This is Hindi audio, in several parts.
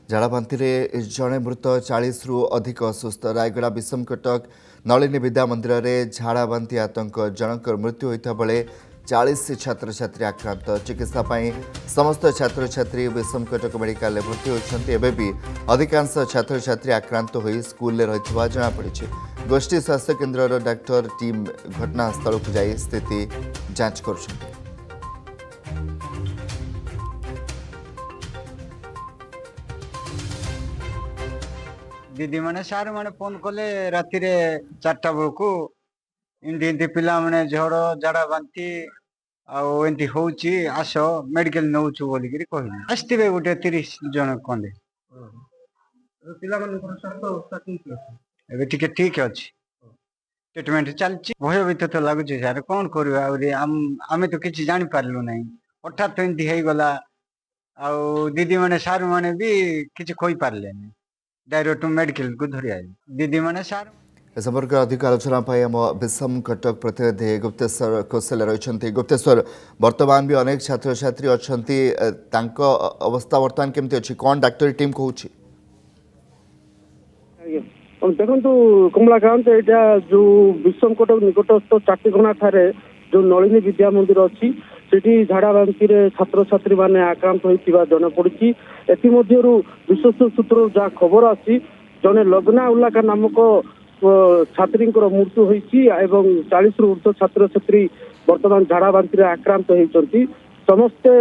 झाड़ाबांति जड़े मृत 40 रु अधिक असुस्थ रायगड़ा विषमकटक नलिनी विद्या मंदिर में झाड़ाबांति आतंक जनक मृत्यु होता बेले 40 छात्र छात्री आक्रांत चिकित्सा समस्त छात्र छात्री विषमकटक मेडिकल भर्ती होती भी अधिकांश छात्र छात्री आक्रांत हो स्कूल रही जमापड़ी गोष्ठी स्वास्थ्य केन्द्र डाक्टर टीम घटनास्थल को जाई स्थिति जांच कर दीदी मैंने सार मैंने फोन कले राति 4टा बेलू इमती पिला मैंने झड़ झाड़ा बांति आमती होची आस मेडिकल नौचु बोलिकी कहले आसवे गोटे 30 जन कंदे टे ठीक अच्छे ट्रिटमेंट चलती भयभीत तो लगुच सार कौन करवा आम तो किसी जानी पार्लु ना हठात एमती हो गला दीदी मैंने सार मैंने भी किसी कही पारे डायरेक्ट मेडिकल को धरी आई दीदी मैंने सार संपर्क अधिक आलोचना आम विषम कटक प्रतिनिधि गुप्तेश्वर कौशल रही गुप्तेश्वर बर्तमान भी अनेक छात्र छात्री अच्छा अवस्था बर्तमान केमती अच्छी कौन डाक्टरी टीम कहूँ देखो कमलाकांत यहाँ जो विषम कटक निकटस्थ चाटीघणा ठारे जो नलिनी विद्या मंदिर अच्छी सेठी झाड़ाबांति छात्र छात्री मैंने आक्रांत होता जनापड़ी एमध्य विश्वस्त सूत्र जहाँ खबर आसी जड़े लग्ना उल्लाका नामक छात्री मृत्यु होती 40 रु ऊर्ध्व छात्र छात्री बर्तमान झाड़ाबांति आक्रांत होती समस्ते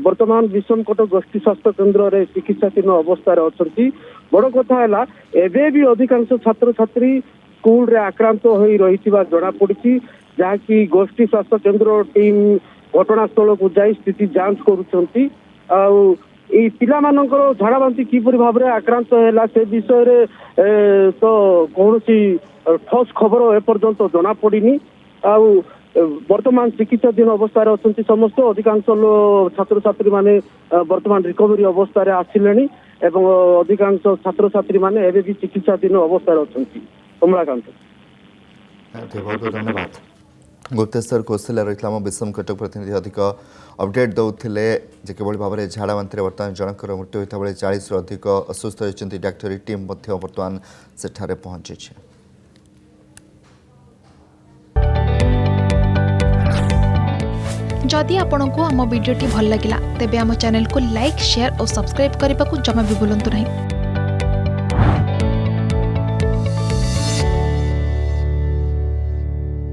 बर्तमान विषम कटक गोष्ठी स्वास्थ्य केन्द्र में चिकित्साधीन अवस्था अच्छा बड़ कथा है भी अधिकांश छात्र छात्री स्कूल रे आक्रांत हो रही जनापड़ी जहाँकि गोष्ठी स्वास्थ्य केन्द्र टीम घटनास्थल को जाई स्थिति जांच करुँच पिलामानंकर झाड़ाबांति किपरि भाव में आक्रांत है से विषय तो कौन ठोस खबर एपर्यंत जना पड़नी वर्तमान चिकित्साधीन अवस्था अच्छा समस्त अधिकांश छात्र छात्री माने वर्तमान रिकवरी अवस्था आसिले अधिकांश छात्र छात्री माने एबे भी चिकित्साधीन अवस्था अच्छा कमलाकांत बहुत धन्यवाद गुप्तेश्वर कौशल रही विषम कटक प्रतिनिधि अधिक अपडेट दौले किभली भाव में झाड़ाबांति बर्तमान जनक मृत्यु होता बेले 40 रु अधिक असुस्थ होती डाक्टरी टीम बर्तमान सेठारे पहुंची जदि आपंक आम भिडी भल लगा तेब आम चैनल को लाइक शेयर और सब्सक्राइब करने को जमा भी भूलु नहीं।